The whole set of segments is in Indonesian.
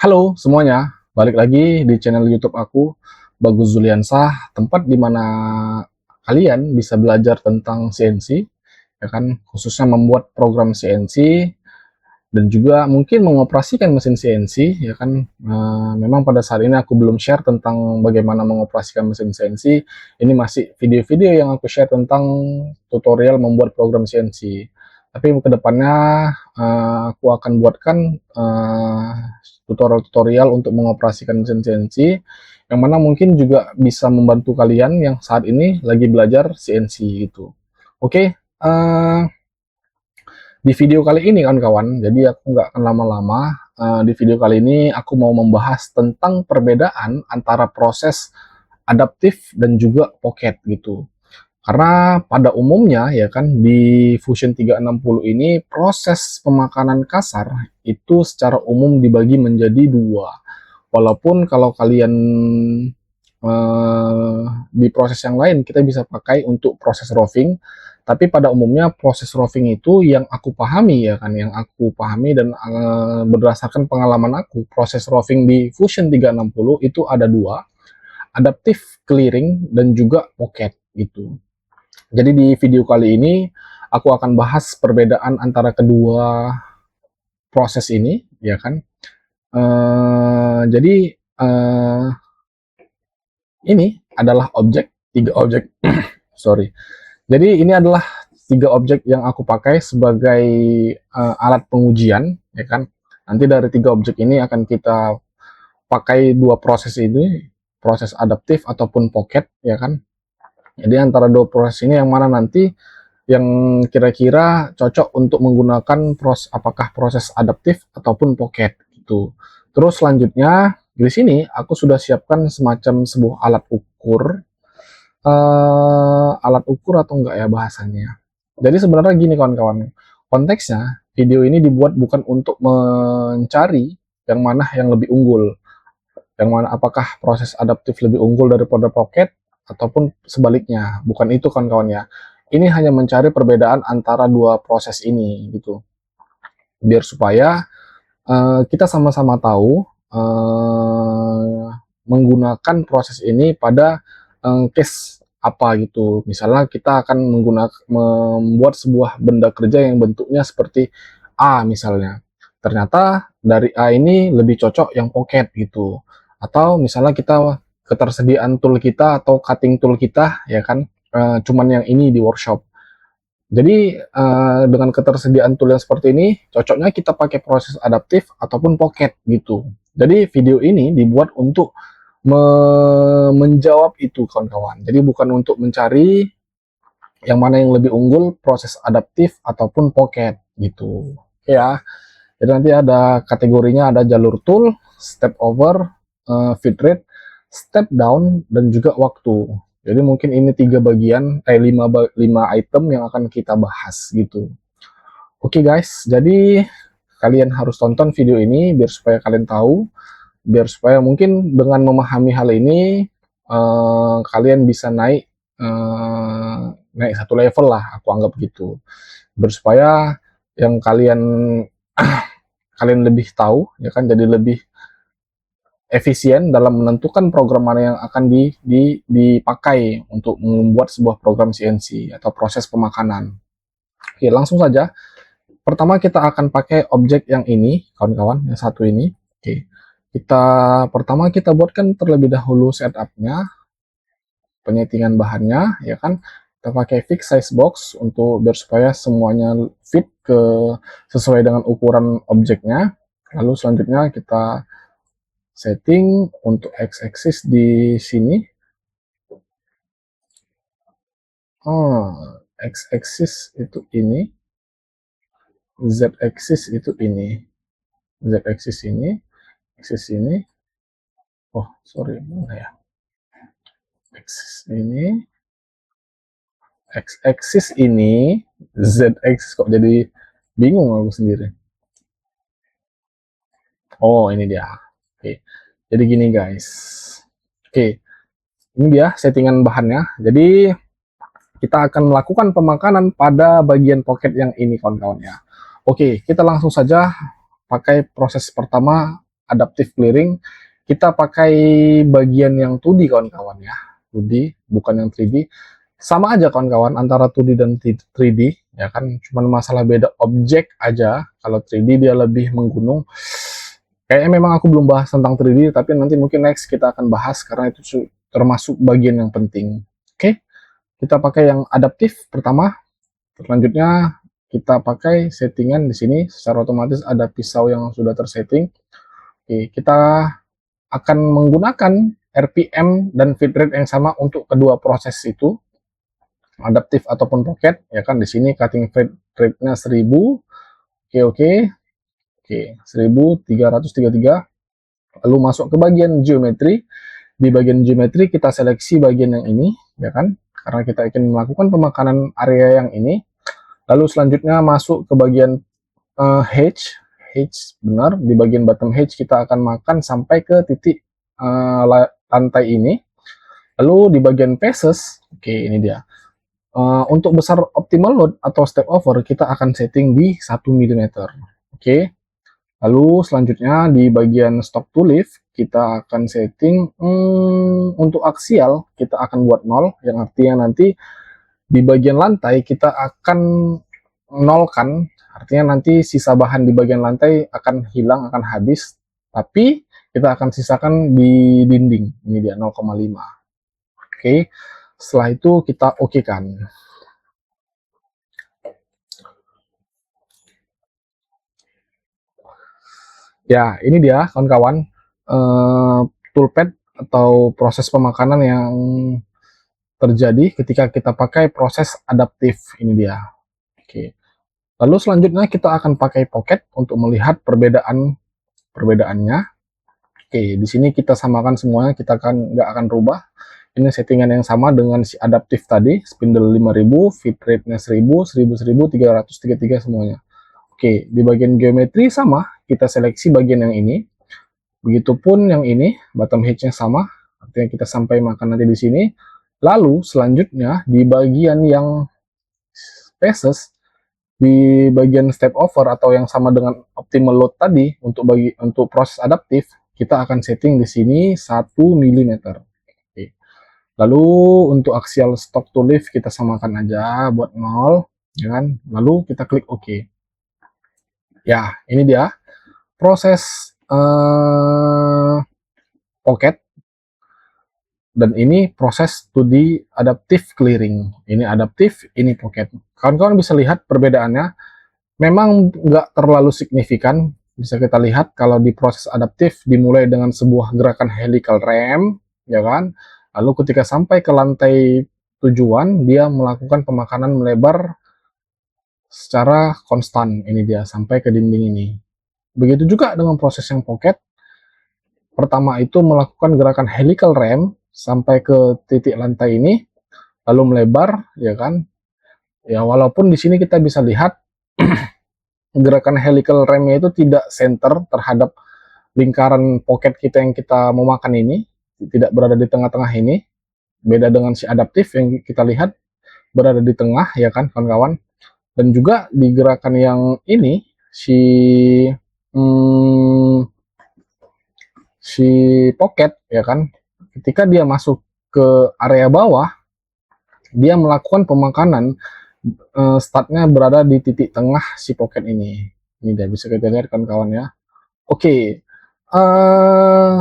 Halo semuanya, balik lagi di channel YouTube aku, Bagus Zuliansah, tempat di mana kalian bisa belajar tentang CNC, ya kan, khususnya membuat program CNC dan juga mungkin mengoperasikan mesin CNC, ya kan. Memang pada saat ini aku belum share tentang bagaimana mengoperasikan mesin CNC. Ini masih video-video yang aku share tentang tutorial membuat program CNC. Tapi kedepannya aku akan buatkan tutorial-tutorial untuk mengoperasikan mesin CNC, yang mana mungkin juga bisa membantu kalian yang saat ini lagi belajar CNC gitu. Oke, di video kali ini kawan-kawan, jadi aku nggak akan lama-lama. Di video kali ini aku mau membahas tentang perbedaan antara proses adaptif dan juga pocket gitu. Karena pada umumnya ya kan di Fusion 360 ini proses pemakanan kasar itu secara umum dibagi menjadi dua. Walaupun kalau kalian di proses yang lain kita bisa pakai untuk proses roving, tapi pada umumnya proses roving itu yang aku pahami ya kan, yang aku pahami dan berdasarkan pengalaman aku, proses roving di Fusion 360 itu ada dua, adaptive clearing dan juga pocket gitu. Jadi di video kali ini aku akan bahas perbedaan antara kedua proses ini, ya kan. Jadi ini adalah tiga objek. Sorry. Jadi ini adalah tiga objek yang aku pakai sebagai alat pengujian, ya kan. Nanti dari tiga objek ini akan kita pakai dua proses ini, proses adaptif ataupun pocket, ya kan. Jadi antara dua proses ini yang mana nanti yang kira-kira cocok untuk menggunakan apakah proses adaptif ataupun pocket gitu. Terus selanjutnya di sini aku sudah siapkan semacam sebuah alat ukur atau enggak ya bahasanya. Jadi sebenarnya gini kawan-kawan, konteksnya video ini dibuat bukan untuk mencari yang mana yang lebih unggul, yang mana apakah proses adaptif lebih unggul daripada pocket ataupun sebaliknya, bukan itu kawan-kawan ya. Ini hanya mencari perbedaan antara dua proses ini gitu, biar supaya kita sama-sama tahu menggunakan proses ini pada case apa gitu. Misalnya kita akan membuat sebuah benda kerja yang bentuknya seperti A misalnya. Ternyata dari A ini lebih cocok yang pocket gitu. Atau misalnya kita ketersediaan tool kita atau cutting tool kita ya kan cuman yang ini di workshop. Jadi dengan ketersediaan tool yang seperti ini, cocoknya kita pakai proses adaptif ataupun pocket gitu. Jadi video ini dibuat untuk menjawab itu kawan-kawan. Jadi bukan untuk mencari yang mana yang lebih unggul, proses adaptif ataupun pocket gitu. Ya. Jadi nanti ada kategorinya, ada jalur tool, step over, feed rate, step down, dan juga waktu. Jadi mungkin ini tiga bagian, 5 item yang akan kita bahas gitu. Oke guys, jadi kalian harus tonton video ini biar supaya kalian tahu, biar supaya mungkin dengan memahami hal ini kalian bisa naik satu level lah, aku anggap gitu. Biar supaya yang kalian lebih tahu ya kan, jadi lebih efisien dalam menentukan program mana yang akan dipakai untuk membuat sebuah program CNC atau proses pemakanan. Oke, langsung saja. Pertama kita akan pakai objek yang ini, kawan-kawan, yang satu ini. Oke, pertama kita buatkan terlebih dahulu setupnya, penyetingan bahannya, ya kan. Kita pakai fix size box untuk biar supaya semuanya fit sesuai dengan ukuran objeknya. Lalu selanjutnya kita setting untuk x-axis di sini. X-axis itu ini, z-axis itu ini, z-axis ini, axis ini. Oh sorry, mana ya? Axis ini, x-axis ini, z-axis kok jadi bingung aku sendiri. Oh ini dia. Oke, jadi gini guys. Oke, ini dia settingan bahannya. Jadi kita akan melakukan pemakanan pada bagian pocket yang ini kawan-kawan ya. Oke, kita langsung saja pakai proses pertama adaptive clearing, kita pakai bagian yang 2D kawan-kawan ya, 2D bukan yang 3D. Sama aja kawan-kawan antara 2D dan 3D ya kan, cuman masalah beda objek aja. Kalau 3D dia lebih menggunung. Kayaknya memang aku belum bahas tentang 3D, tapi nanti mungkin next kita akan bahas karena itu termasuk bagian yang penting. Oke, kita pakai yang adaptif pertama. Selanjutnya kita pakai settingan di sini. Secara otomatis ada pisau yang sudah tersetting. Oke, kita akan menggunakan RPM dan feed rate yang sama untuk kedua proses itu, adaptif ataupun pocket ya kan. Di sini cutting feed rate-nya 1000. Oke, 1333. Lalu masuk ke bagian geometri. Di bagian geometri kita seleksi bagian yang ini ya kan, karena kita ingin melakukan pemakanan area yang ini. Lalu selanjutnya masuk ke bagian hedge, benar, di bagian bottom hedge kita akan makan sampai ke titik lantai ini. Lalu di bagian faces, oke ini dia. Untuk besar optimal load atau step over kita akan setting di 1 mm. Oke. Lalu selanjutnya di bagian stock to lift kita akan setting untuk aksial kita akan buat 0, yang artinya nanti di bagian lantai kita akan nolkan, artinya nanti sisa bahan di bagian lantai akan hilang, akan habis, tapi kita akan sisakan di dinding. Ini dia 0,5. Oke, setelah itu kita okekan. Ya, ini dia kawan-kawan toolpad atau proses pemakanan yang terjadi ketika kita pakai proses adaptif. Ini dia. Oke. Lalu selanjutnya kita akan pakai pocket untuk melihat perbedaannya. Oke, di sini kita samakan semuanya, kita nggak akan rubah. Ini settingan yang sama dengan si adaptif tadi, spindle 5000, feed rate-nya 1000, 1000, 1000, 333 semuanya. Oke, di bagian geometri sama, kita seleksi bagian yang ini. Begitupun yang ini, bottom hedge-nya sama, artinya kita sampai makan nanti di sini. Lalu selanjutnya di bagian yang spaces, di bagian step over atau yang sama dengan optimal load tadi untuk proses adaptif, kita akan setting di sini 1 mm. Oke. Lalu untuk axial stock to lift kita samakan aja buat 0, ya kan? Lalu kita klik OK. Ya, ini dia proses pocket, dan ini proses 2D adaptive clearing. Ini adaptif, ini pocket. Kawan-kawan bisa lihat perbedaannya. Memang nggak terlalu signifikan. Bisa kita lihat kalau di proses adaptif dimulai dengan sebuah gerakan helical ram, ya kan? Lalu ketika sampai ke lantai tujuan, dia melakukan pemakanan melebar secara konstan. Ini dia, sampai ke dinding ini. Begitu juga dengan proses yang pocket. Pertama itu melakukan gerakan helical ram sampai ke titik lantai ini, lalu melebar, ya kan? Ya, walaupun di sini kita bisa lihat gerakan helical ram-nya itu tidak center terhadap lingkaran pocket kita yang kita mau makan ini, tidak berada di tengah-tengah ini. Beda dengan si adaptif yang kita lihat berada di tengah, ya kan kawan-kawan. Dan juga di gerakan yang ini si pocket, ya kan, ketika dia masuk ke area bawah, dia melakukan pemakanan, startnya berada di titik tengah si pocket ini. Ini dia, bisa kita lihat kawan-kawan ya. Oke,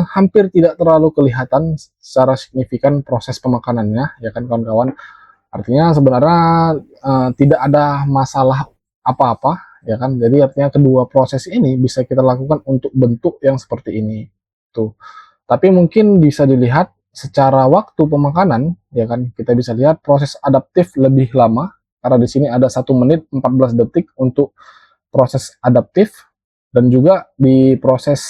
hampir tidak terlalu kelihatan secara signifikan proses pemakanannya, ya kan kawan-kawan. Artinya sebenarnya tidak ada masalah apa-apa, ya kan. Jadi artinya kedua proses ini bisa kita lakukan untuk bentuk yang seperti ini. Tuh. Tapi mungkin bisa dilihat secara waktu pemakanan, ya kan, kita bisa lihat proses adaptif lebih lama, karena di sini ada 1 menit 14 detik untuk proses adaptif, dan juga di proses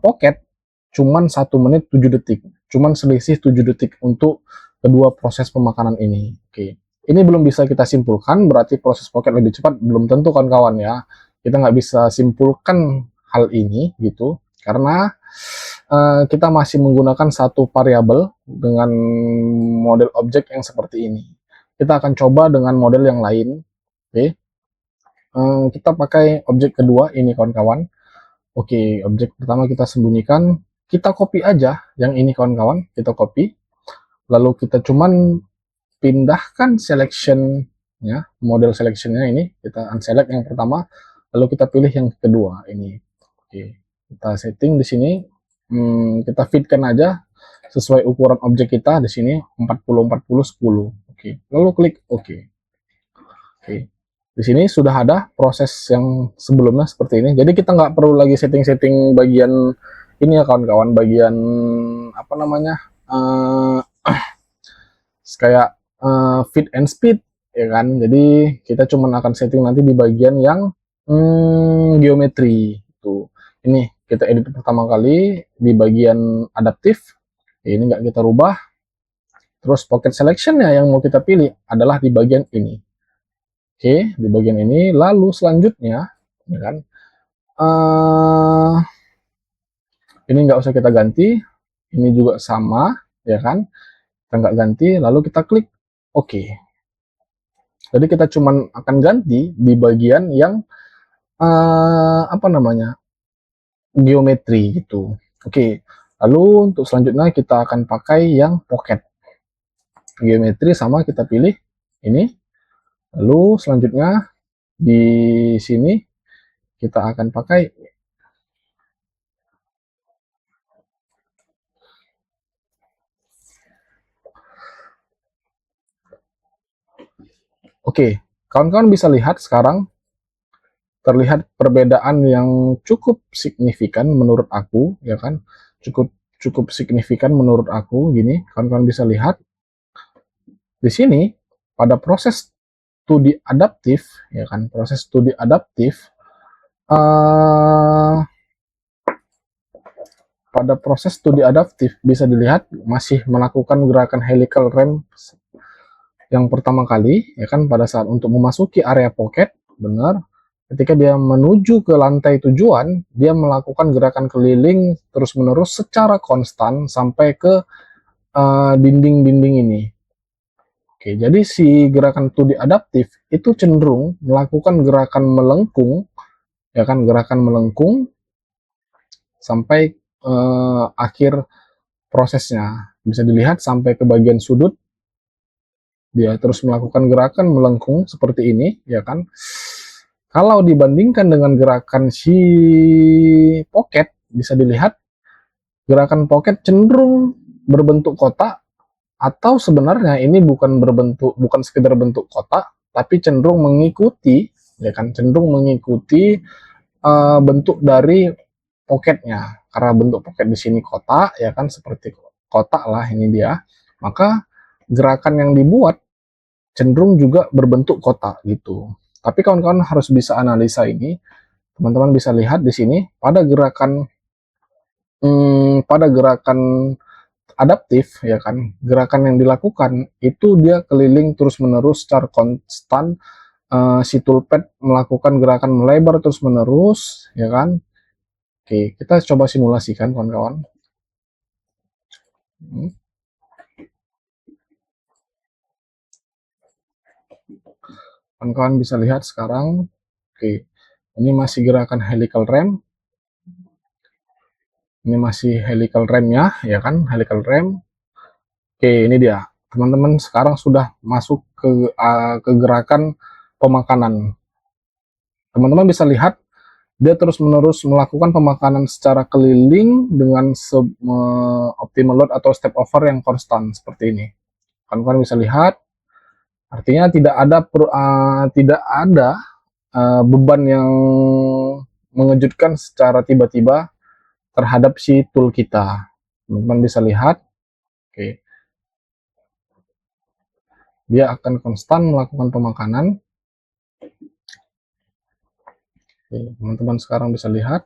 pocket cuman 1 menit 7 detik, cuman selisih 7 detik untuk kedua proses pemakanan ini. Oke, ini belum bisa kita simpulkan, berarti proses pocket lebih cepat, belum tentu kawan-kawan ya. Kita nggak bisa simpulkan hal ini gitu, karena kita masih menggunakan satu variabel dengan model objek yang seperti ini. Kita akan coba dengan model yang lain. Oke. Kita pakai objek kedua ini kawan-kawan. Oke, objek pertama kita sembunyikan, kita copy aja yang ini kawan-kawan, kita copy, lalu kita cuman pindahkan selection ya, model selectionnya ini, kita unselect yang pertama, lalu kita pilih yang kedua ini. Oke, kita setting di sini, kita fitkan aja sesuai ukuran objek kita di sini 40 40 10. Oke, lalu klik OK. Oke. Di sini sudah ada proses yang sebelumnya seperti ini. Jadi kita nggak perlu lagi setting-setting bagian ini ya kawan-kawan, bagian apa namanya, kayak fit and speed ya kan. Jadi kita cuma akan setting nanti di bagian yang geometri itu. Ini kita edit pertama kali di bagian adaptif. Ini nggak kita rubah. Terus pocket selection-nya yang mau kita pilih adalah di bagian ini. Oke, di bagian ini. Lalu selanjutnya, ya kan, ini nggak usah kita ganti. Ini juga sama, ya kan. Kita nggak ganti, lalu kita klik OK. Jadi kita cuma akan ganti di bagian yang apa namanya, geometri gitu. Oke. Lalu untuk selanjutnya kita akan pakai yang pocket. Geometri sama kita pilih ini. Lalu selanjutnya di sini kita akan pakai. Oke, kawan-kawan bisa lihat sekarang terlihat perbedaan yang cukup signifikan menurut aku, ya kan? Cukup cukup signifikan menurut aku gini, kawan-kawan bisa lihat di sini pada proses studi adaptif, ya kan? Proses studi adaptif pada proses studi adaptif bisa dilihat masih melakukan gerakan helical ramp yang pertama kali, ya kan, pada saat untuk memasuki area pocket, benar. Ketika dia menuju ke lantai tujuan, dia melakukan gerakan keliling terus-menerus secara konstan sampai ke dinding-dinding ini. Oke, jadi si gerakan studi adaptif itu cenderung melakukan gerakan melengkung, ya kan, gerakan melengkung sampai akhir prosesnya. Bisa dilihat sampai ke bagian sudut, dia terus melakukan gerakan melengkung seperti ini, ya kan. Kalau dibandingkan dengan gerakan si pocket, bisa dilihat gerakan pocket cenderung berbentuk kotak, atau sebenarnya ini bukan sekedar bentuk kotak, tapi cenderung mengikuti, ya kan, cenderung mengikuti bentuk dari pocketnya. Karena bentuk pocket di sini kotak, ya kan, seperti kotak lah ini dia. Maka gerakan yang dibuat cenderung juga berbentuk kotak gitu. Tapi kawan-kawan harus bisa analisa ini. Teman-teman bisa lihat di sini pada gerakan adaptif, ya kan, gerakan yang dilakukan itu dia keliling terus-menerus secara konstan. Si toolpad melakukan gerakan melebar terus-menerus, ya kan. Oke, kita coba simulasikan kawan-kawan. Kawan-kawan bisa lihat sekarang. Oke, ini masih gerakan helical ramp. Ini masih helical ramp-nya, ya kan, helical ramp. Oke, ini dia. Teman-teman sekarang sudah masuk ke gerakan pemakanan. Teman-teman bisa lihat dia terus-menerus melakukan pemakanan secara keliling dengan optimal load atau step over yang konstan seperti ini. Kawan-kawan bisa lihat, artinya tidak ada beban yang mengejutkan secara tiba-tiba terhadap si tool kita. Teman-teman bisa lihat, oke, dia akan konstan melakukan pemakanan. Teman-teman sekarang bisa lihat.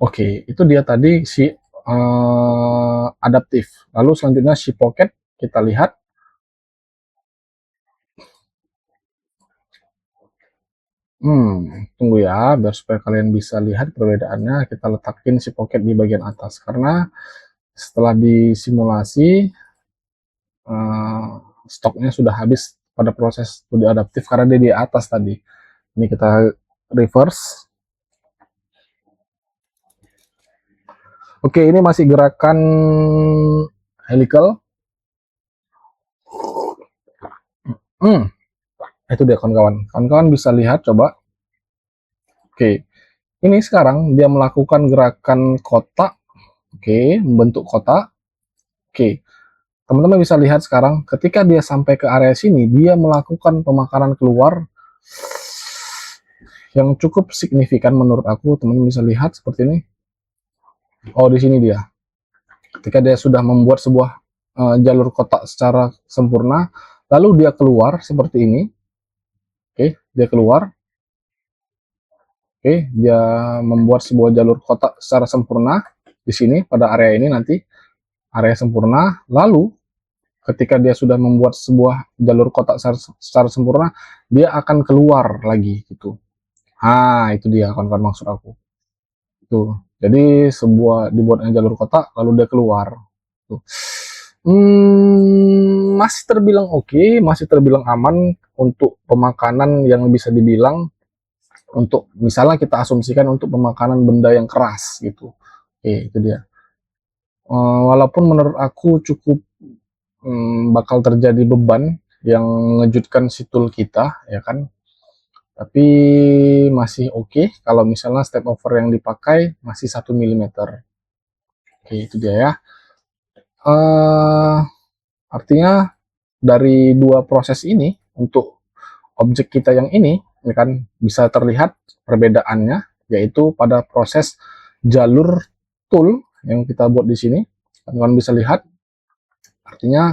Oke, itu dia tadi si adaptif. Lalu selanjutnya si pocket, kita lihat. Tunggu ya, biar supaya kalian bisa lihat perbedaannya, kita letakin si pocket di bagian atas. Karena Setelah disimulasi, stoknya sudah habis pada proses studi adaptif karena dia di atas tadi. Ini kita reverse. Oke, ini masih gerakan helical. Itu dia kawan-kawan. Kawan-kawan bisa lihat coba. Oke, ini sekarang dia melakukan gerakan kotak. Oke, membentuk kotak. Oke, teman-teman bisa lihat sekarang ketika dia sampai ke area sini, dia melakukan pemakanan keluar yang cukup signifikan menurut aku. Teman-teman bisa lihat seperti ini. Oh, di sini dia. Ketika dia sudah membuat sebuah jalur kotak secara sempurna, lalu dia keluar seperti ini. Oke, dia keluar. Oke, dia membuat sebuah jalur kotak secara sempurna di sini pada area ini nanti area sempurna. Lalu ketika dia sudah membuat sebuah jalur kotak secara sempurna, dia akan keluar lagi gitu. Ah, itu dia kawan-kawan maksud aku. Tuh. Jadi sebuah dibuatnya jalur kotak lalu dia keluar. Tuh. Masih terbilang oke, masih terbilang aman untuk pemakanan yang bisa dibilang untuk misalnya kita asumsikan untuk pemakanan benda yang keras gitu. Oke, itu dia. Walaupun menurut aku cukup bakal terjadi beban yang mengejutkan si tool kita, ya kan. Tapi masih oke kalau misalnya step over yang dipakai masih 1 mm. Oke, itu dia ya. Artinya dari dua proses ini untuk objek kita yang ini, ya kan, bisa terlihat perbedaannya, yaitu pada proses jalur tool yang kita buat di sini. Teman-teman bisa lihat, artinya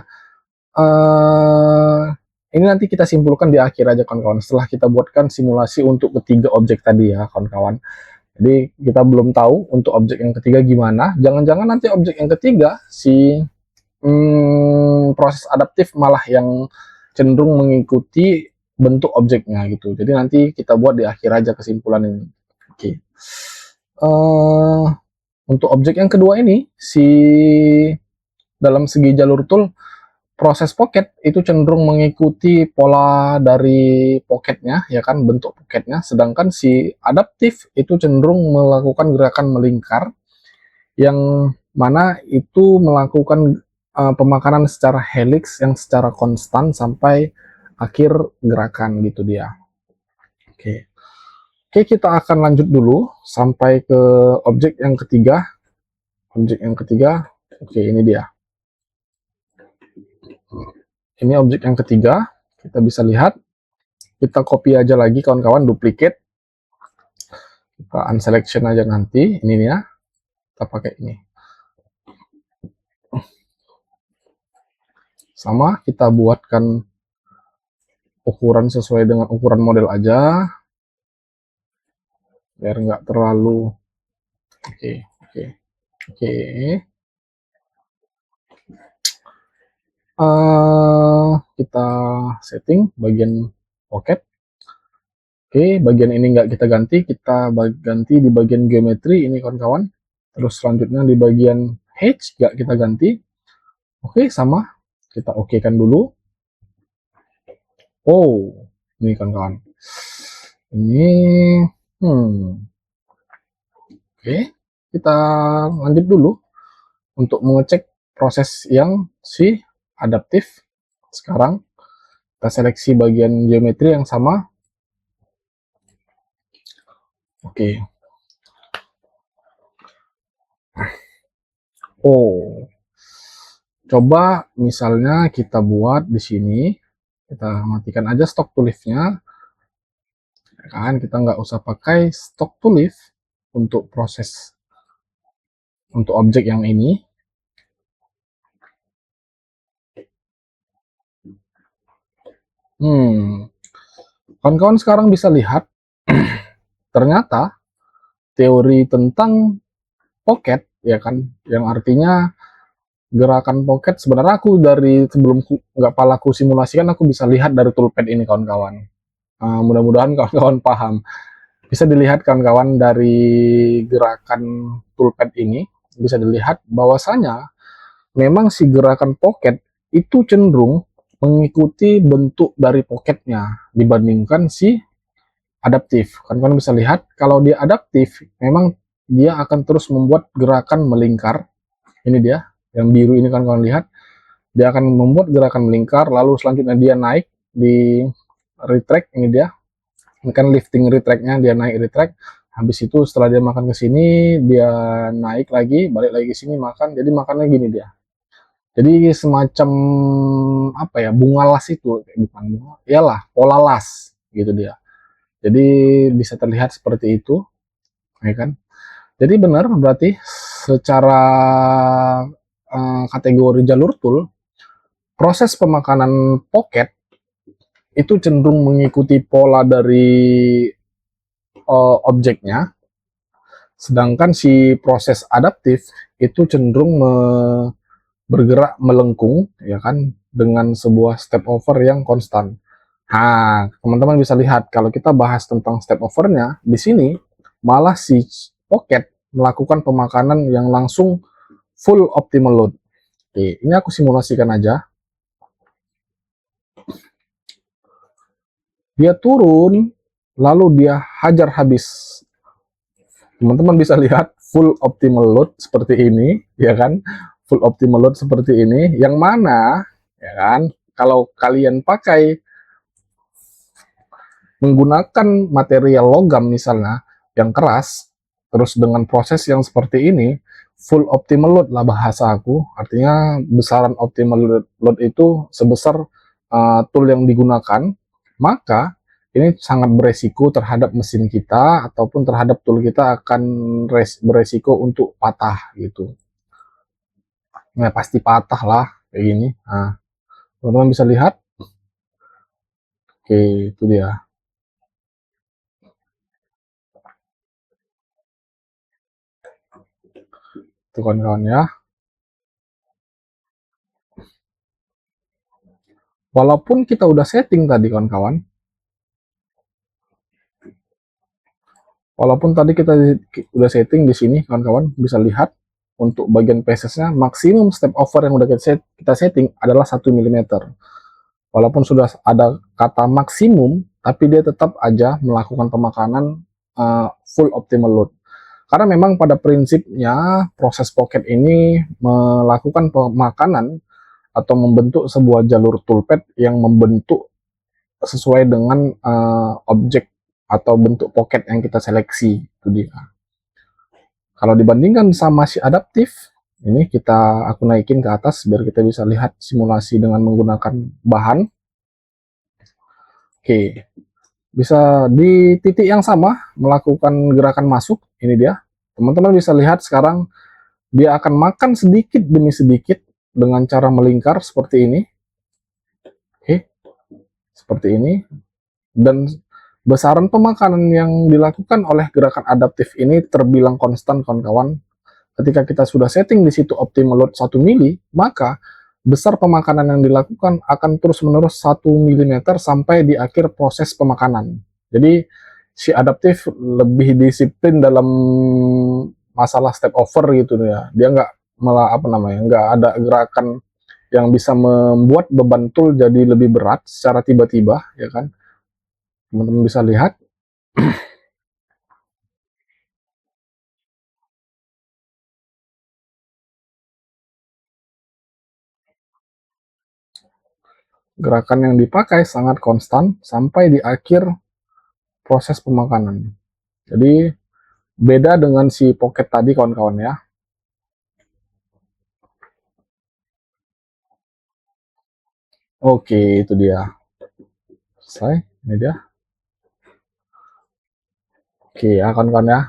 ini nanti kita simpulkan di akhir aja kawan-kawan, setelah kita buatkan simulasi untuk ketiga objek tadi ya kawan-kawan. Jadi kita belum tahu untuk objek yang ketiga gimana, jangan-jangan nanti objek yang ketiga si proses adaptif malah yang cenderung mengikuti bentuk objeknya gitu. Jadi nanti kita buat di akhir aja kesimpulan ini. Oke. Untuk objek yang kedua ini, si dalam segi jalur tool, proses pocket itu cenderung mengikuti pola dari pocketnya, ya kan, bentuk pocketnya. Sedangkan si adaptif itu cenderung melakukan gerakan melingkar, yang mana itu melakukan pemakanan secara helix yang secara konstan sampai akhir gerakan gitu dia. Oke. Oke, kita akan lanjut dulu sampai ke objek yang ketiga. Objek yang ketiga, oke ini dia. Ini objek yang ketiga, kita bisa lihat. Kita copy aja lagi kawan-kawan, duplicate. Kita unselection aja nanti, ini ya. Kita pakai ini. Sama, kita buatkan ukuran sesuai dengan ukuran model aja. Biar nggak terlalu... Oke. Kita setting bagian pocket. Oke, bagian ini nggak kita ganti, kita ganti di bagian geometri ini kawan-kawan. Terus selanjutnya di bagian hedge nggak kita ganti. Oke, sama. Kita oke kan dulu. Oh, ini kawan-kawan. Ini, oke, kita lanjut dulu untuk mengecek proses yang si adaptif. Sekarang kita seleksi bagian geometri yang sama. Oke. Oh, coba misalnya kita buat di sini, kita matikan aja stock to lift-nya, kan kita nggak usah pakai stock to lift untuk proses untuk objek yang ini. Kawan-kawan sekarang bisa lihat ternyata teori tentang pocket, ya kan, yang artinya gerakan pocket, sebenarnya aku dari sebelum nggak palaku simulasikan, aku bisa lihat dari toolpad ini kawan-kawan. Mudah-mudahan kawan-kawan paham. Bisa dilihat kawan-kawan dari gerakan toolpad ini, bisa dilihat bahwasanya memang si gerakan pocket itu cenderung mengikuti bentuk dari pocketnya dibandingkan si adaptif. Kan kalian bisa lihat kalau dia adaptif memang dia akan terus membuat gerakan melingkar. Ini dia yang biru ini kan kalian lihat, dia akan membuat gerakan melingkar, lalu selanjutnya dia naik di retract. Ini dia, ini kan lifting retractnya, dia naik retract. Habis itu setelah dia makan ke sini, dia naik lagi, balik lagi ke sini makan. Jadi makannya gini dia. Jadi semacam apa ya, bunga las itu, bukan bunga, iyalah pola las gitu dia. Jadi bisa terlihat seperti itu, ya kan? Jadi benar berarti secara kategori jalur tool, proses pemakanan pocket itu cenderung mengikuti pola dari objeknya, sedangkan si proses adaptif itu cenderung bergerak melengkung, ya kan, dengan sebuah step over yang konstan. Nah, teman-teman bisa lihat kalau kita bahas tentang step overnya, di sini malah si pocket melakukan pemakanan yang langsung full optimal load. Oke, ini aku simulasikan aja. Dia turun, lalu dia hajar habis. Teman-teman bisa lihat full optimal load seperti ini, ya kan? Full optimal load seperti ini, yang mana, ya kan? Kalau kalian pakai menggunakan material logam misalnya yang keras, terus dengan proses yang seperti ini, full optimal load lah bahasa aku, artinya besaran optimal load itu sebesar tool yang digunakan, maka ini sangat beresiko terhadap mesin kita ataupun terhadap tool kita akan beresiko untuk patah gitu. Nah, pasti patah lah kayak gini. Nah, teman-teman bisa lihat. Oke, itu dia. Itu kawan-kawan ya. Walaupun kita udah setting tadi kawan-kawan, walaupun tadi kita udah setting di sini kawan-kawan, bisa lihat untuk bagian PSS-nya maksimum step over yang udah kita setting adalah 1 mm. Walaupun sudah ada kata maksimum, tapi dia tetap aja melakukan pemakanan full optimal load. Karena memang pada prinsipnya proses pocket ini melakukan pemakanan atau membentuk sebuah jalur toolpath yang membentuk sesuai dengan objek atau bentuk pocket yang kita seleksi, itu dia. Kalau dibandingkan sama si adaptif, ini aku naikin ke atas biar kita bisa lihat simulasi dengan menggunakan bahan. Oke, bisa di titik yang sama melakukan gerakan masuk. Ini dia, teman-teman bisa lihat sekarang dia akan makan sedikit demi sedikit dengan cara melingkar seperti ini. Oke, seperti ini. Dan besaran pemakanan yang dilakukan oleh gerakan adaptif ini terbilang konstan kawan-kawan. Ketika kita sudah setting di situ optimal load 1 mili, maka besar pemakanan yang dilakukan akan terus-menerus 1 mm sampai di akhir proses pemakanan. Jadi si adaptif lebih disiplin dalam masalah step over gitu ya. Dia nggak malah nggak ada gerakan yang bisa membuat beban tool jadi lebih berat secara tiba-tiba, ya kan? Teman-teman bisa lihat gerakan yang dipakai sangat konstan sampai di akhir proses pemakanan. Jadi beda dengan si pocket tadi kawan-kawan ya. Oke, itu dia. Selesai, ini dia. Oke ya kawan-kawan ya.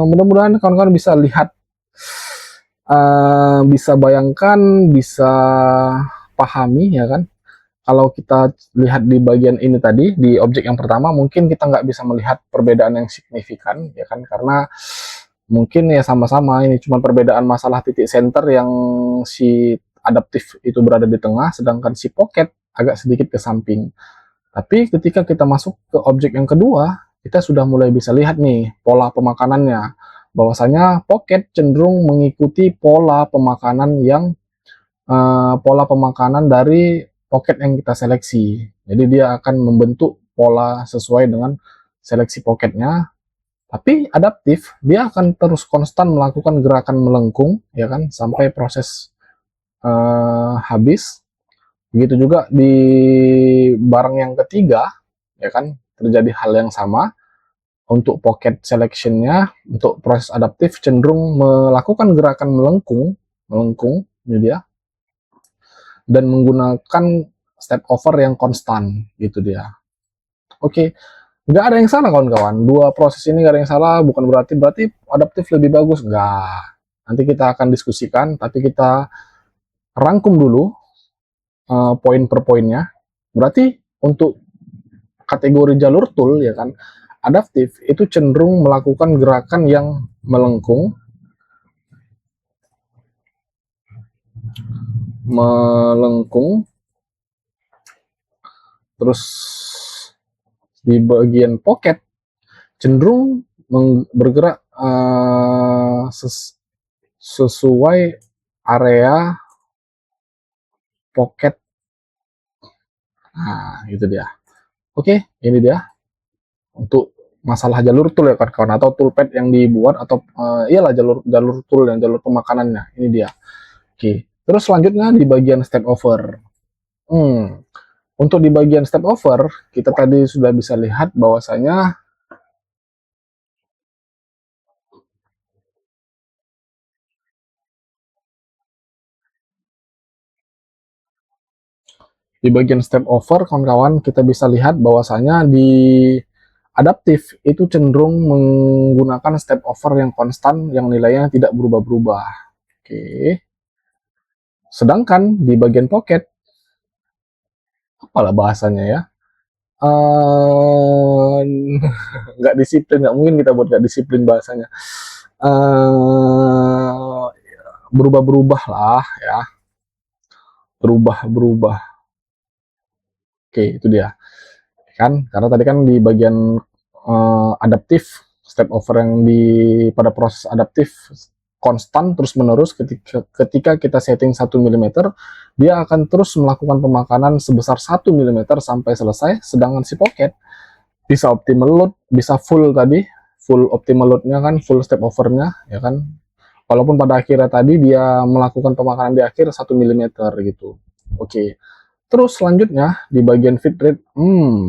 Mudah-mudahan kawan-kawan bisa lihat, bisa bayangkan, bisa pahami ya kan. Kalau kita lihat di bagian ini tadi, di objek yang pertama, mungkin kita nggak bisa melihat perbedaan yang signifikan, ya kan, karena mungkin ya sama-sama, ini cuma perbedaan masalah titik center yang si adaptif itu berada di tengah, sedangkan si pocket agak sedikit ke samping. Tapi ketika kita masuk ke objek yang kedua, kita sudah mulai bisa lihat nih pola pemakanannya. bahwasanya pocket cenderung mengikuti pola pemakanan dari pocket yang kita seleksi. Jadi dia akan membentuk pola sesuai dengan seleksi pocketnya. Tapi adaptif, dia akan terus konstan melakukan gerakan melengkung, ya kan, sampai proses habis. Begitu juga di barang yang ketiga, ya kan, terjadi hal yang sama. Untuk pocket selectionnya, untuk proses adaptif cenderung melakukan gerakan melengkung, ini dia, dan menggunakan step over yang konstan, gitu dia. Oke, nggak ada yang salah kawan-kawan. Dua proses ini nggak ada yang salah, bukan berarti adaptif lebih bagus, nggak. Nanti kita akan diskusikan, tapi kita rangkum dulu poin per poinnya. Berarti untuk kategori jalur tool, ya kan, adaptif itu cenderung melakukan gerakan yang melengkung, terus di bagian pocket cenderung bergerak sesuai area pocket. Nah, itu dia. Oke, ini dia untuk masalah jalur tool ya kawan-kawan, atau toolpad yang dibuat, atau iyalah jalur tool dan jalur pemakanannya. Ini dia. Oke, terus selanjutnya di bagian step over. Untuk di bagian step over, kita tadi sudah bisa lihat bahwasanya di bagian step over, kawan-kawan, kita bisa lihat bahwasanya di adaptif itu cenderung menggunakan step over yang konstan, yang nilainya tidak berubah-berubah. Oke. Sedangkan di bagian pocket, apalah bahasanya ya, nggak disiplin, nggak mungkin kita buat nggak disiplin bahasanya, berubah-berubah lah ya, berubah-berubah. Oke, itu dia kan, karena tadi kan di bagian adaptif, step over yang pada proses adaptif konstan terus menerus. Ketika kita setting 1 mm, dia akan terus melakukan pemakanan sebesar 1 mm sampai selesai. Sedangkan si pocket bisa optimal load, bisa full optimal loadnya kan, full step overnya, ya kan, walaupun pada akhirnya tadi dia melakukan pemakanan di akhir 1 mm gitu. Oke, terus selanjutnya di bagian feed rate.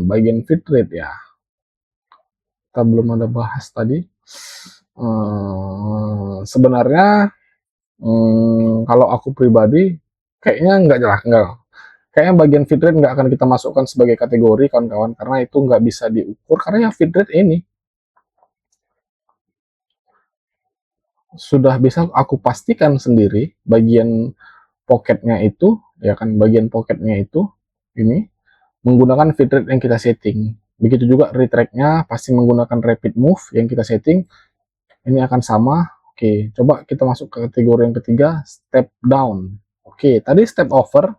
Bagian feed rate ya, kita belum ada bahas tadi. Sebenarnya kalau aku pribadi kayaknya kayaknya bagian feed rate nggak akan kita masukkan sebagai kategori kawan-kawan, karena itu nggak bisa diukur, karena ya feed rate ini sudah bisa aku pastikan sendiri. Bagian pocketnya itu, ya kan, bagian pocketnya itu ini menggunakan feed rate yang kita setting. Begitu juga retract-nya pasti menggunakan rapid move yang kita setting. Ini akan sama. Oke, coba kita masuk ke kategori yang ketiga, step down. Oke, tadi step over,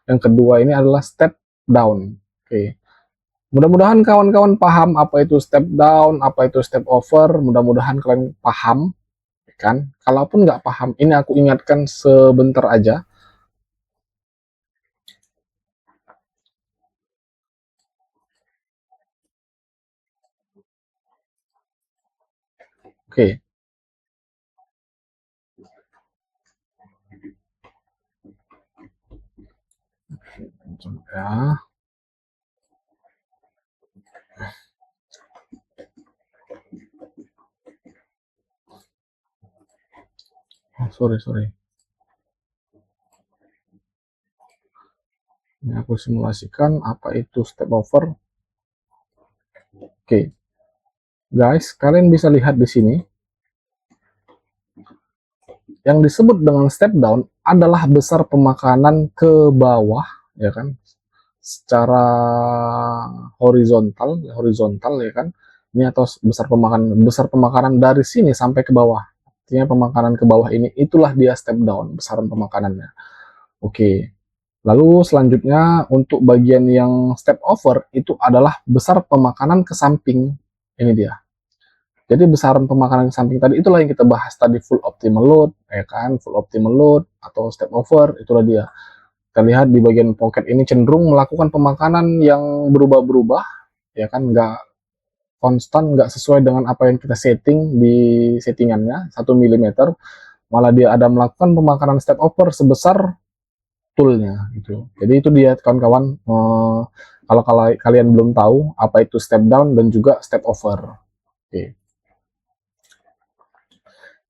yang kedua ini adalah step down. Oke, mudah-mudahan kawan-kawan paham apa itu step down, apa itu step over. Mudah-mudahan kalian paham, kan? Kalaupun nggak paham, ini aku ingatkan sebentar aja. Oke. Ya. Oh, sorry. Ini aku simulasikan apa itu step over. Oke. Guys, kalian bisa lihat di sini. Yang disebut dengan step down adalah besar pemakanan ke bawah, ya kan, secara horizontal ya kan. Ini atau besar pemakanan dari sini sampai ke bawah. Artinya pemakanan ke bawah ini, itulah dia step down, besaran pemakanannya. Oke. Lalu selanjutnya untuk bagian yang step over itu adalah besar pemakanan ke samping. Ini dia. Jadi besaran pemakanan di samping tadi itulah yang kita bahas tadi, full optimal load, ya kan, full optimal load atau step over, itulah dia. Kita lihat di bagian pocket ini cenderung melakukan pemakanan yang berubah-berubah, ya kan, nggak konstan, nggak sesuai dengan apa yang kita setting di settingannya 1 mm, malah dia ada melakukan pemakanan step over sebesar toolnya gitu. Jadi itu dia kawan-kawan, kalau kalian belum tahu apa itu step down dan juga step over. Oke.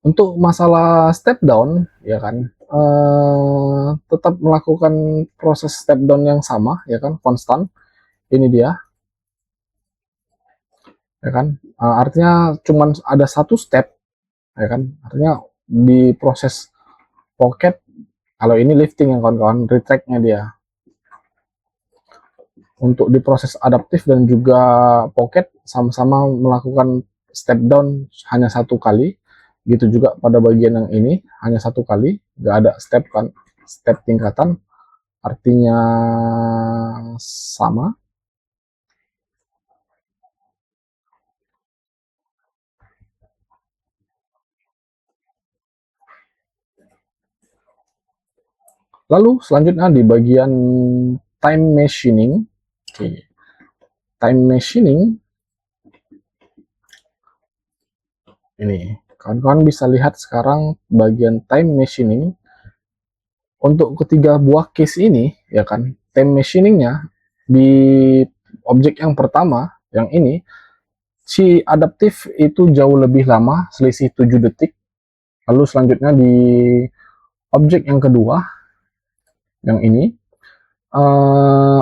Untuk masalah step down, ya kan, tetap melakukan proses step down yang sama, ya kan, konstan. Ini dia, ya kan. Artinya cuman ada satu step, ya kan. Artinya di proses pocket, kalau ini lifting ya kawan-kawan, retract-nya dia. Untuk di proses adaptif dan juga pocket sama-sama melakukan step down hanya satu kali. Gitu juga pada bagian yang ini hanya satu kali, nggak ada step kan, step tingkatan, artinya sama. Lalu selanjutnya di bagian time machining. Oke. Time machining ini kawan-kawan bisa lihat sekarang bagian time machining untuk ketiga buah case ini, ya kan, time machiningnya di objek yang pertama yang ini si adaptif itu jauh lebih lama, selisih 7 detik. Lalu selanjutnya di objek yang kedua yang ini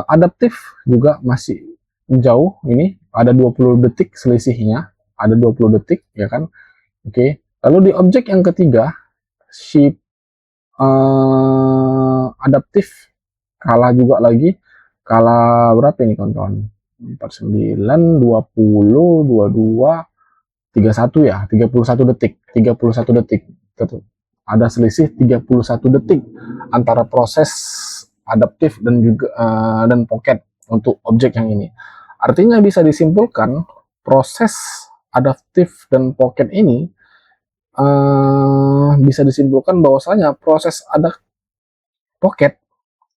adaptif juga masih jauh, ini ada 20 detik selisihnya, ada 20 detik, ya kan. Oke. Lalu di objek yang ketiga si adaptif kalah juga lagi, kalah berapa ini kawan-kawan, 49, 20, 22, 31 ya, 31 detik, 31 detik. Ada selisih 31 detik antara proses adaptif dan juga dan pocket untuk objek yang ini. Artinya bisa disimpulkan proses adaptif dan pocket ini bisa disimpulkan bahwasanya proses pocket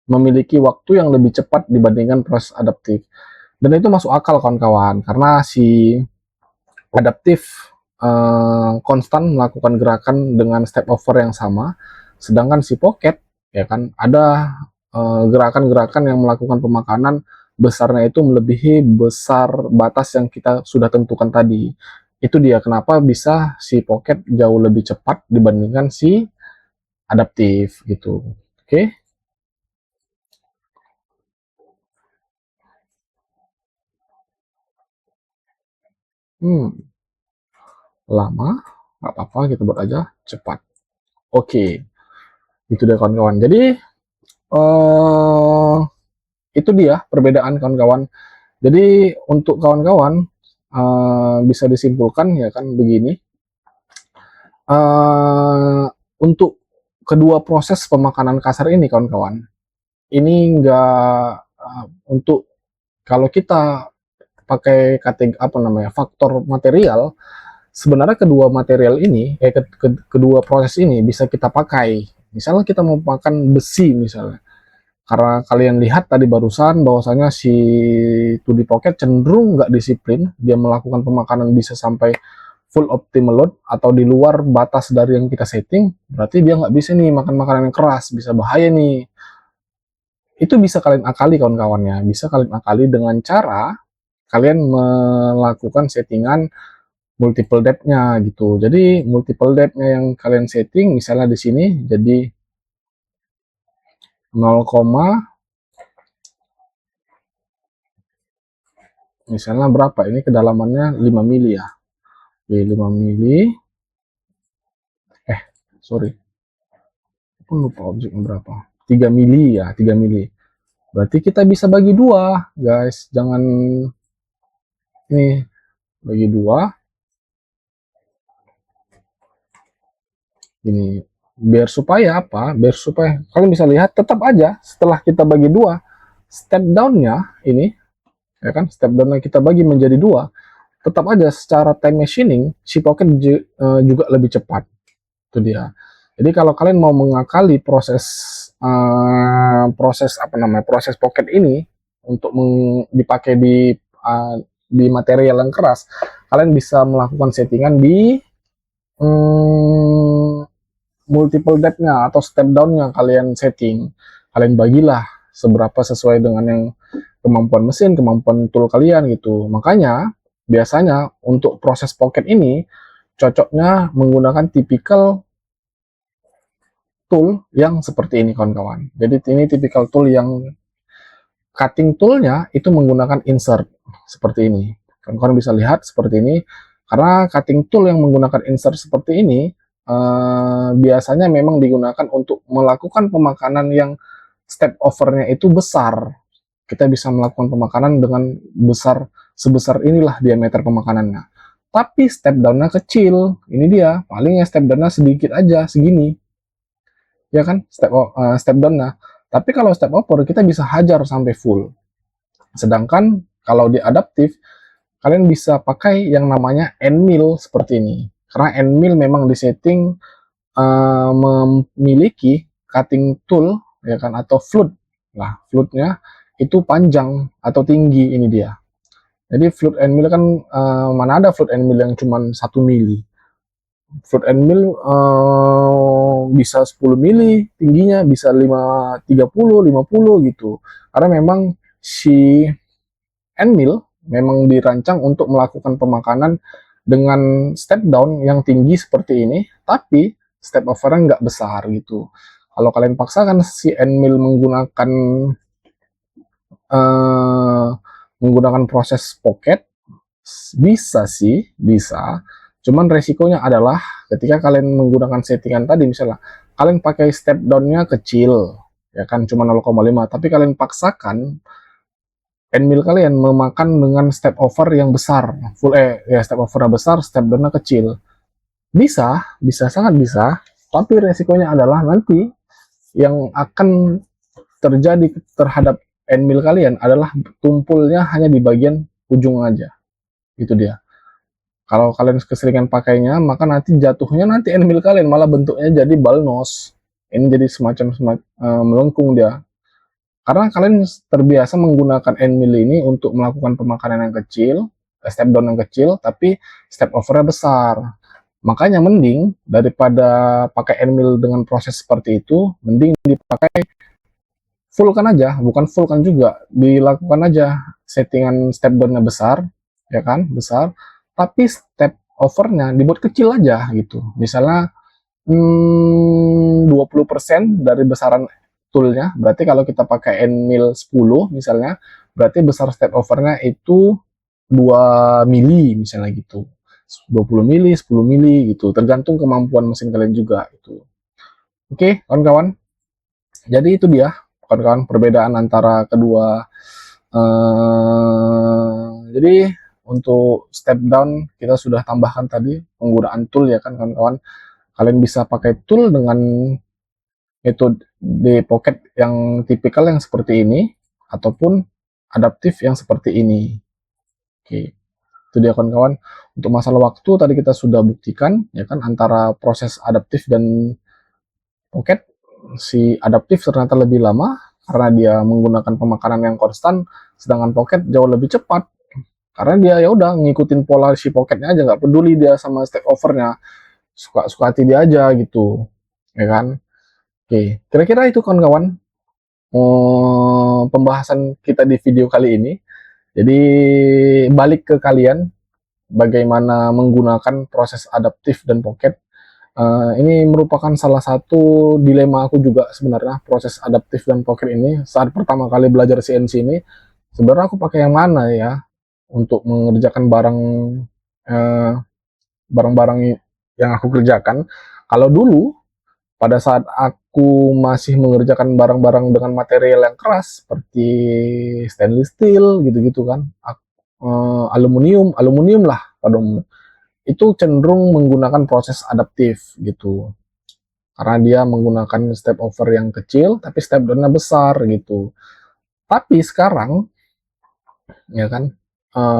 memiliki waktu yang lebih cepat dibandingkan proses adaptif. Dan itu masuk akal kawan-kawan, karena si adaptif konstan melakukan gerakan dengan step over yang sama, sedangkan si pocket, ya kan, ada gerakan-gerakan yang melakukan pemakanan besarnya itu melebihi besar batas yang kita sudah tentukan tadi. Itu dia kenapa bisa si pocket jauh lebih cepat dibandingkan si adaptif gitu. Oke. Lama, nggak apa-apa, kita buat aja cepat. Oke, itu dia kawan-kawan. Jadi eh, itu dia perbedaan kawan-kawan. Jadi untuk kawan-kawan bisa disimpulkan ya kan begini. Untuk kedua proses pemakanan kasar ini kawan-kawan, ini enggak untuk kalau kita pakai kategori apa namanya faktor material, sebenarnya kedua material ini kedua proses ini bisa kita pakai. Misalnya kita mau makan besi misalnya, karena kalian lihat tadi barusan bahwasanya si 2D Pocket cenderung nggak disiplin, dia melakukan pemakanan bisa sampai full optimal load atau di luar batas dari yang kita setting, berarti dia nggak bisa nih makan makanan yang keras, bisa bahaya nih. Itu bisa kalian akali kawan-kawannya, bisa kalian akali dengan cara kalian melakukan settingan multiple depth-nya gitu. Jadi multiple depth-nya yang kalian setting misalnya di sini jadi 0, misalnya berapa? Ini kedalamannya 5 mili ya. Oke, 5 mili. Sorry. Aku lupa objeknya berapa. 3 mili ya, 3 mili. Berarti kita bisa bagi dua, guys. Jangan ini bagi dua. Ini biar supaya apa? Biar supaya kalian bisa lihat tetap aja setelah kita bagi dua, step down-nya ini ya kan, step down-nya kita bagi menjadi dua, tetap aja secara time machining si Pocket juga lebih cepat. Itu dia. Jadi kalau kalian mau mengakali proses Pocket ini untuk dipakai di material yang keras, kalian bisa melakukan settingan di multiple depth-nya atau step down-nya kalian setting. Kalian bagilah seberapa sesuai dengan yang kemampuan mesin, kemampuan tool kalian gitu. Makanya biasanya untuk proses Pocket ini cocoknya menggunakan tipikal tool yang seperti ini kawan-kawan. Jadi ini tipikal tool yang cutting toolnya itu menggunakan insert seperti ini. Kawan-kawan bisa lihat seperti ini. Karena cutting tool yang menggunakan insert seperti ini biasanya memang digunakan untuk melakukan pemakanan yang step overnya itu besar. Kita bisa melakukan pemakanan dengan sebesar inilah diameter pemakanannya. Tapi step down-nya kecil. Ini dia, palingnya step down-nya sedikit aja, segini. Ya kan, step down-nya. Tapi kalau step over kita bisa hajar sampai full. Sedangkan kalau di adaptif, kalian bisa pakai yang namanya end mill seperti ini. Karena end mill memang disetting memiliki cutting tool ya kan atau flute. Nah, flute-nya itu panjang atau tinggi, ini dia. Jadi flute end mill kan mana ada flute end mill yang cuma 1 mili. Flute end mill bisa 10 mili tingginya, bisa 30, 50 gitu. Karena memang si end mill memang dirancang untuk melakukan pemakanan dengan step down yang tinggi seperti ini, tapi step overnya nggak besar gitu. Kalau kalian paksakan si end mill menggunakan proses Pocket, bisa sih, bisa. Cuman resikonya adalah ketika kalian menggunakan settingan tadi, misalnya kalian pakai step down-nya kecil, ya kan cuma 0,5, tapi kalian paksakan end mill kalian memakan dengan step over yang besar, step overnya besar, step down-nya kecil. Bisa sangat bisa, tapi resikonya adalah nanti yang akan terjadi terhadap end mill kalian adalah tumpulnya hanya di bagian ujung aja. Itu dia. Kalau kalian keseringan pakainya, maka nanti jatuhnya end mill kalian malah bentuknya jadi ball nose. Ini jadi semacam melengkung dia. Karena kalian terbiasa menggunakan end mill ini untuk melakukan pemakanan yang kecil, step down yang kecil, tapi step overnya besar. Makanya mending daripada pakai end mill dengan proses seperti itu, mending dipakai full kan aja, bukan full kan juga, dilakukan aja settingan step down-nya besar, ya kan, besar, tapi step overnya dibuat kecil aja gitu. Misalnya 20% dari besaran toolnya, berarti kalau kita pakai end mill 10 misalnya, berarti besar step overnya itu 2 mili misalnya gitu. 20 mili, 10 mili gitu, tergantung kemampuan mesin kalian juga itu. Oke, kawan-kawan. Jadi itu dia kawan-kawan perbedaan antara kedua. Jadi untuk step down kita sudah tambahkan tadi penggunaan tool ya kan kawan-kawan. Kalian bisa pakai tool dengan metode Pocket yang tipikal yang seperti ini ataupun adaptif yang seperti ini. Oke. Itu dia kawan-kawan. Untuk masalah waktu tadi kita sudah buktikan ya kan antara proses adaptif dan Pocket. Si adaptif ternyata lebih lama karena dia menggunakan pemakanan yang konstan, sedangkan Pocket jauh lebih cepat karena dia ya udah ngikutin pola si Pocketnya aja, nggak peduli dia sama step overnya, suka hati dia aja gitu, ya kan. Oke, kira-kira itu kawan-kawan pembahasan kita di video kali ini. Jadi balik ke kalian bagaimana menggunakan proses adaptif dan Pocket. Ini merupakan salah satu dilema aku juga sebenarnya, proses adaptif dan Pocket ini. Saat pertama kali belajar CNC ini, sebenarnya aku pakai yang mana ya untuk mengerjakan barang-barang yang aku kerjakan. Kalau dulu, pada saat aku masih mengerjakan barang-barang dengan material yang keras, seperti stainless steel, gitu-gitu kan, aluminium lah pada umumnya, itu cenderung menggunakan proses adaptif gitu. Karena dia menggunakan step over yang kecil, tapi step down-nya besar gitu. Tapi sekarang, ya kan,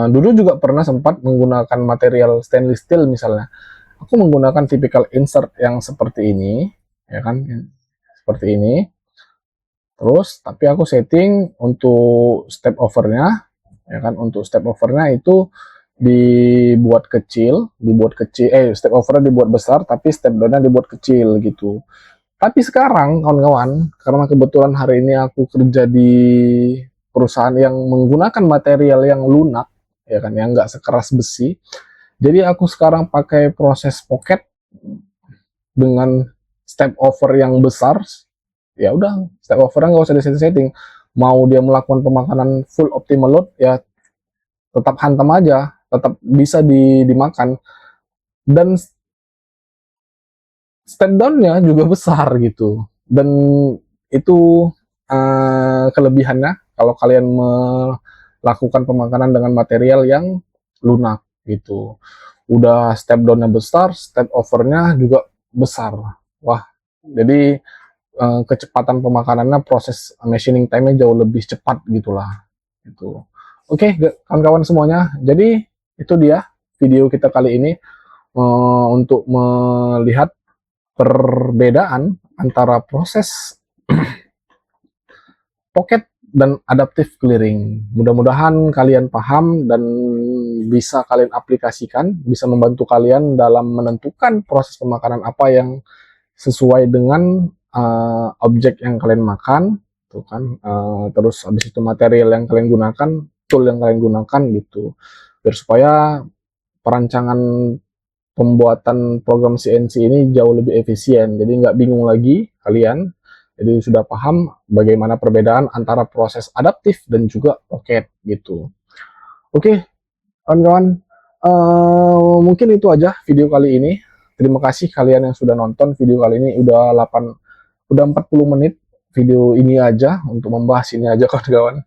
Dulu juga pernah sempat menggunakan material stainless steel misalnya. Aku menggunakan typical insert yang seperti ini, ya kan, seperti ini. Terus, tapi aku setting untuk step overnya, ya kan, untuk step overnya itu step overnya dibuat besar, tapi step downnya dibuat kecil gitu. Tapi sekarang kawan-kawan, karena kebetulan hari ini aku kerja di perusahaan yang menggunakan material yang lunak, ya kan, yang nggak sekeras besi. Jadi aku sekarang pakai proses pocket dengan step over yang besar. Ya udah, step overnya nggak usah disetting-setting. Mau dia melakukan pemakanan full optimal load, ya tetap hantam aja, tetap bisa dimakan. Dan step down-nya juga besar gitu. Dan itu kelebihannya kalau kalian melakukan pemakanan dengan material yang lunak gitu. Udah step down-nya besar, step over-nya juga besar. Wah, jadi kecepatan pemakanannya, proses machining time-nya jauh lebih cepat gitulah. Gitu. Oke, kawan-kawan semuanya. Jadi itu dia video kita kali ini untuk melihat perbedaan antara proses pocket dan adaptive clearing. Mudah-mudahan kalian paham dan bisa kalian aplikasikan, bisa membantu kalian dalam menentukan proses pemakanan apa yang sesuai dengan objek yang kalian makan, tuh kan. Terus habis itu material yang kalian gunakan, tool yang kalian gunakan gitu. Biar supaya perancangan pembuatan program CNC ini jauh lebih efisien. Jadi nggak bingung lagi kalian. Jadi sudah paham bagaimana perbedaan antara proses adaptif dan juga pocket gitu. Oke, kawan-kawan, mungkin itu aja video kali ini. Terima kasih kalian yang sudah nonton video kali ini. Udah 40 menit video ini aja untuk membahas ini aja kawan-kawan.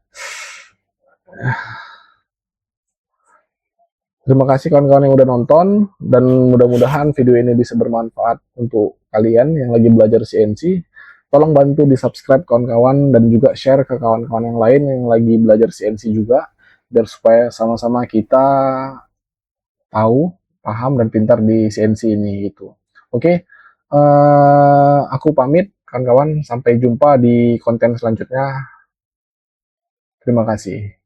Terima kasih kawan-kawan yang udah nonton, dan mudah-mudahan video ini bisa bermanfaat untuk kalian yang lagi belajar CNC. Tolong bantu di subscribe kawan-kawan dan juga share ke kawan-kawan yang lain yang lagi belajar CNC juga, biar supaya sama-sama kita tahu, paham, dan pintar di CNC ini gitu. Oke, aku pamit kawan-kawan, sampai jumpa di konten selanjutnya. Terima kasih.